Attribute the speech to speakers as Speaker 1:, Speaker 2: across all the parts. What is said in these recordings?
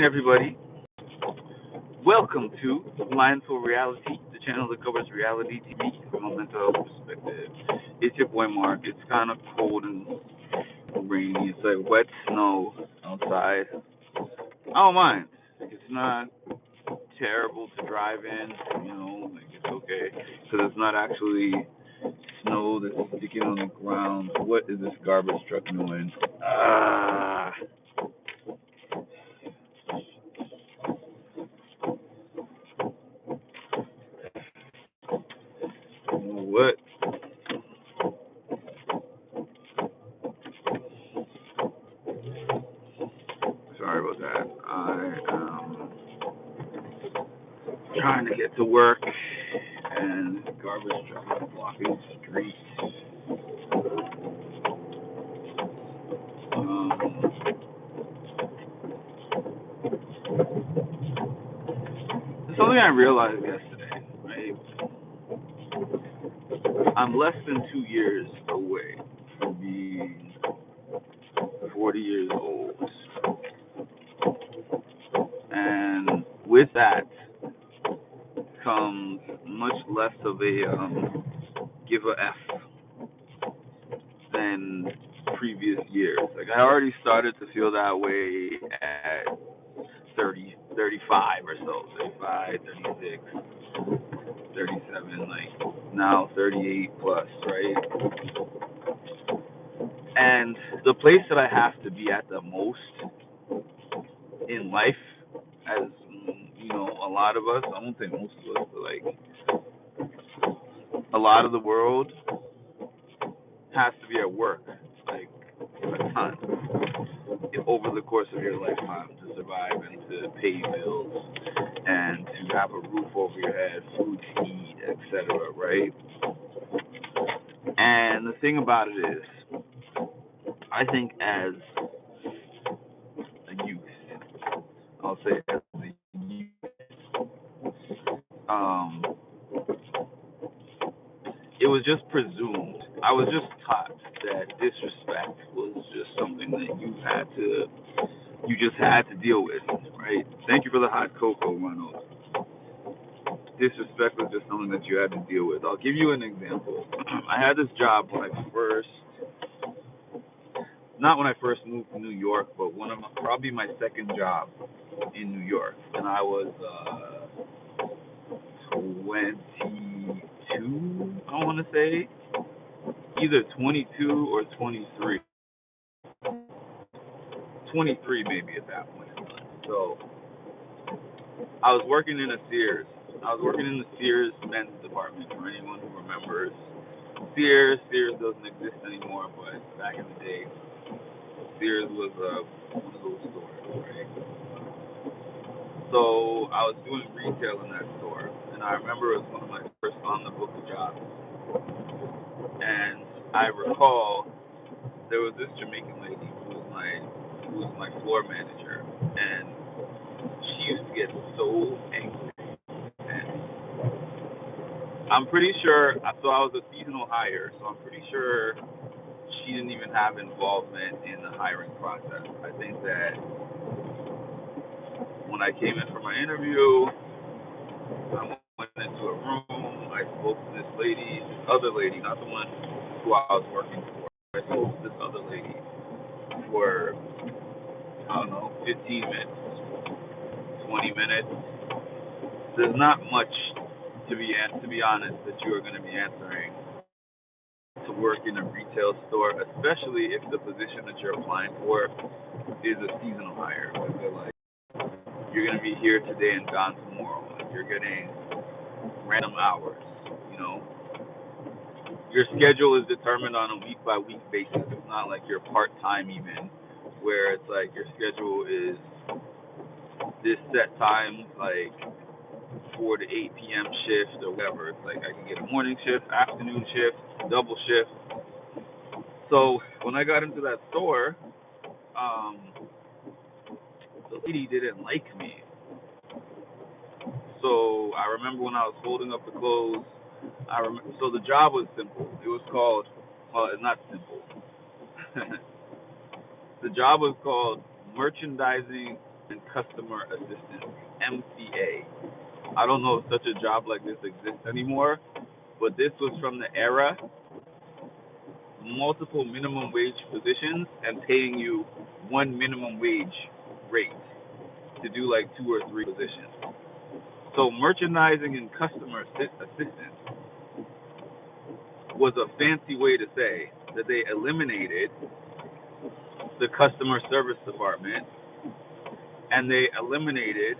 Speaker 1: Everybody. Welcome to Mindful Reality, the channel that covers reality TV from a mental health perspective. It's your boy Mark. It's kind of cold and rainy. It's like wet snow outside. I don't mind. It's not terrible to drive in, like it's okay. Because it's not actually snow that's sticking on the ground. What is this garbage truck doing? Ah. What? Sorry about that. I am trying to get to work, and garbage truck is blocking the street. Um, Something I realized yesterday, right? I'm less than 2 years away from being 40 years old. And with that comes much less of a give a F than previous years. Like, I already started to feel that way at 30, 35 or so, 35, 36, 37, like now 38 plus, right? And the place that I have to be at the most in life, as a lot of us, I won't say most of us, but like a lot of the world has to be at work, like a ton, over the course of your lifetime to survive and to pay bills and to have a roof over your head, food to eat, etc., right? And the thing about it is, I think as a youth, I'll say as a youth, um, it was just presumed. I was just taught that disrespect was just something that you just had to deal with, right? Thank you for the hot cocoa, Ronald. Disrespect was just something that you had to deal with. I'll give you an example. I had this job not when I first moved to New York, but probably my second job in New York, and I was 22, I want to say, either 22 or 23. 23 maybe at that point in time. So I was working in a Sears. I was working in the Sears men's department, for anyone who remembers. Sears doesn't exist anymore, but back in the day, Sears was one of those stores, right? So I was doing retail in that store, and I remember it was one of my first on the book jobs. And I recall there was this Jamaican lady who was my floor manager, and she used to get so angry. And I'm pretty sure, so I was a seasonal hire, so I'm pretty sure she didn't even have involvement in the hiring process. I think that when I came in for my interview, I went into a room, I spoke to this other lady, not the one who I was working for. I spoke to this other lady for, I don't know, 15 minutes, 20 minutes. There's not much to be honest, that you are going to be answering to work in a retail store, especially if the position that you're applying for is a seasonal hire. They're like, you're going to be here today and gone tomorrow. Like, you're getting random hours, you know. Your schedule is determined on a week by week basis. It's not like you're part time even, where it's like your schedule is this set time, like 4 to 8 p.m. shift or whatever. It's like I can get a morning shift, afternoon shift, double shift. So when I got into that store, the lady didn't like me. So I remember when I was holding up the clothes, so the job was simple. It was called, well, it's not simple. The job was called merchandising and customer assistant, MCA. I don't know if such a job like this exists anymore, but this was from the era, multiple minimum wage positions and paying you one minimum wage rate to do like 2 or 3 positions. So merchandising and customer assistant was a fancy way to say that they eliminated the customer service department and they eliminated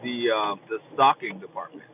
Speaker 1: the stocking department.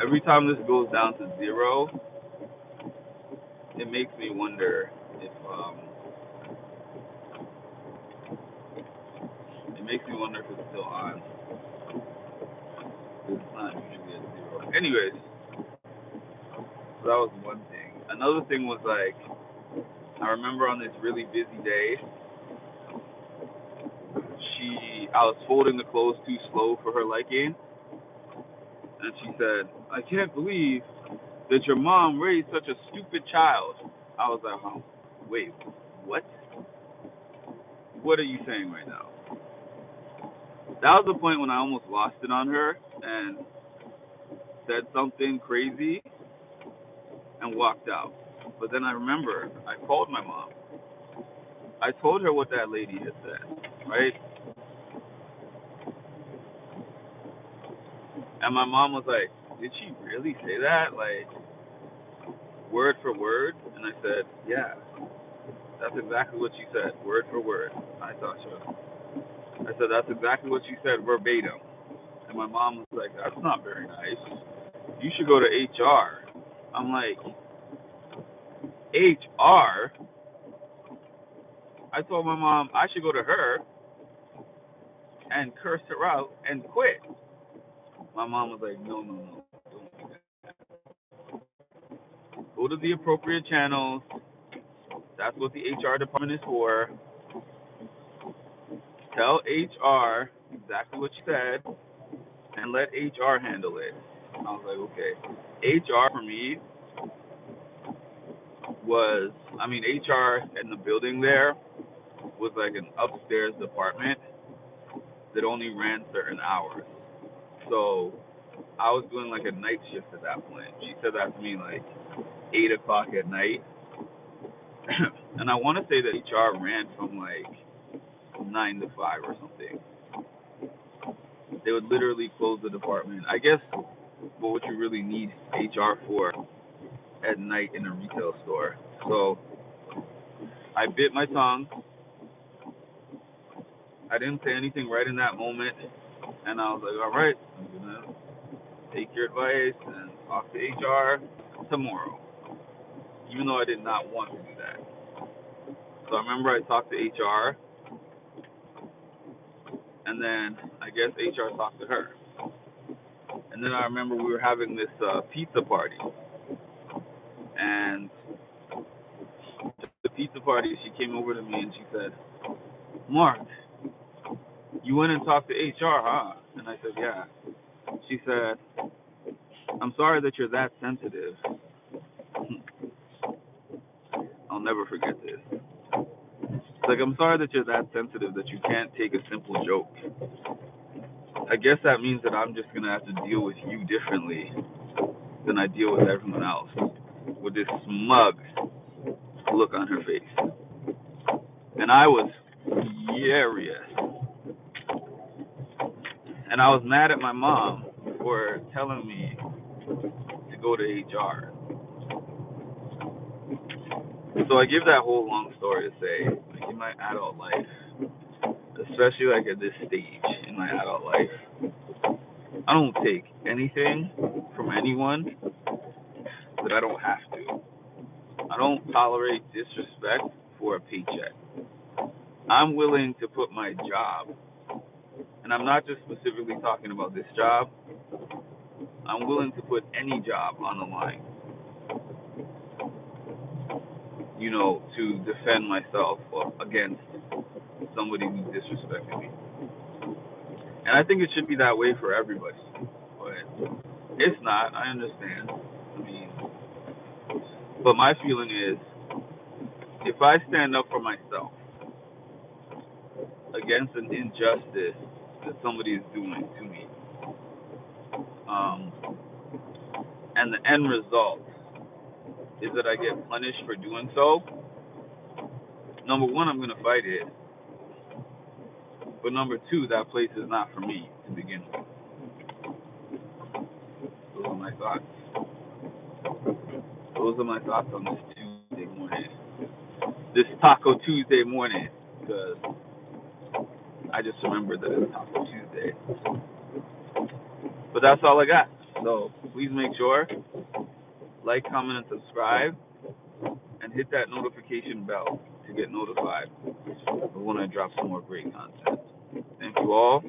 Speaker 1: Every time this goes down to 0, it makes me wonder if it's still on. It's not usually at 0. Anyways, so that was one thing. Another thing was like, I remember on this really busy day, I was folding the clothes too slow for her liking, and she said, "I can't believe that your mom raised such a stupid child." I was like, "Oh, wait, what? What are you saying right now?" That was the point when I almost lost it on her and said something crazy and walked out. But then I remember I called my mom. I told her what that lady had said, right? And my mom was like, "Did she really say that? Like, word for word?" And I said, "Yeah, that's exactly what she said, word for word." I thought so. I said, "That's exactly what she said, verbatim." And my mom was like, "That's not very nice. You should go to HR." I'm like, HR? I told my mom I should go to her and curse her out and quit. My mom was like, no, don't do that. Go to the appropriate channels. That's what the HR department is for. Tell HR exactly what you said and let HR handle it. I was like, okay. HR for me was, HR in the building there was like an upstairs department that only ran certain hours. So I was doing like a night shift at that point. She said that to me like 8 o'clock at night. And I want to say that HR ran from like 9 to 5 or something. They would literally close the department. I guess what would you really need HR for at night in a retail store? So I bit my tongue. I didn't say anything right in that moment. And I was like, all right, I'm going to take your advice and talk to HR tomorrow. Even though I did not want to do that. So I remember I talked to HR. And then I guess HR talked to her. And then I remember we were having this pizza party. And at the pizza party, she came over to me and she said, "Mark, you went and talked to HR, huh?" And I said, "Yeah." She said, "I'm sorry that you're that sensitive." I'll never forget this. It's like, "I'm sorry that you're that sensitive that you can't take a simple joke. I guess that means that I'm just going to have to deal with you differently than I deal with everyone else," with this smug look on her face. And I was furious. And I was mad at my mom for telling me to go to HR. So I give that whole long story to say, like, in my adult life, especially like at this stage in my adult life, I don't take anything from anyone that I don't have to. I don't tolerate disrespect for a paycheck. I'm willing to put my job, and I'm not just specifically talking about this job, I'm willing to put any job on the line, to defend myself against somebody who disrespected me. And I think it should be that way for everybody. But it's not, I understand. But my feeling is, if I stand up for myself, against an injustice that somebody is doing to me. Um, and the end result is that I get punished for doing so. Number one, I'm going to fight it. But number two, that place is not for me to begin with. Those are my thoughts. Those are my thoughts on this Tuesday morning. This Taco Tuesday morning. Because I just remembered that it's Taco Tuesday. But that's all I got. So please make sure, like, comment, and subscribe. And hit that notification bell to get notified of when I drop some more great content. Thank you all.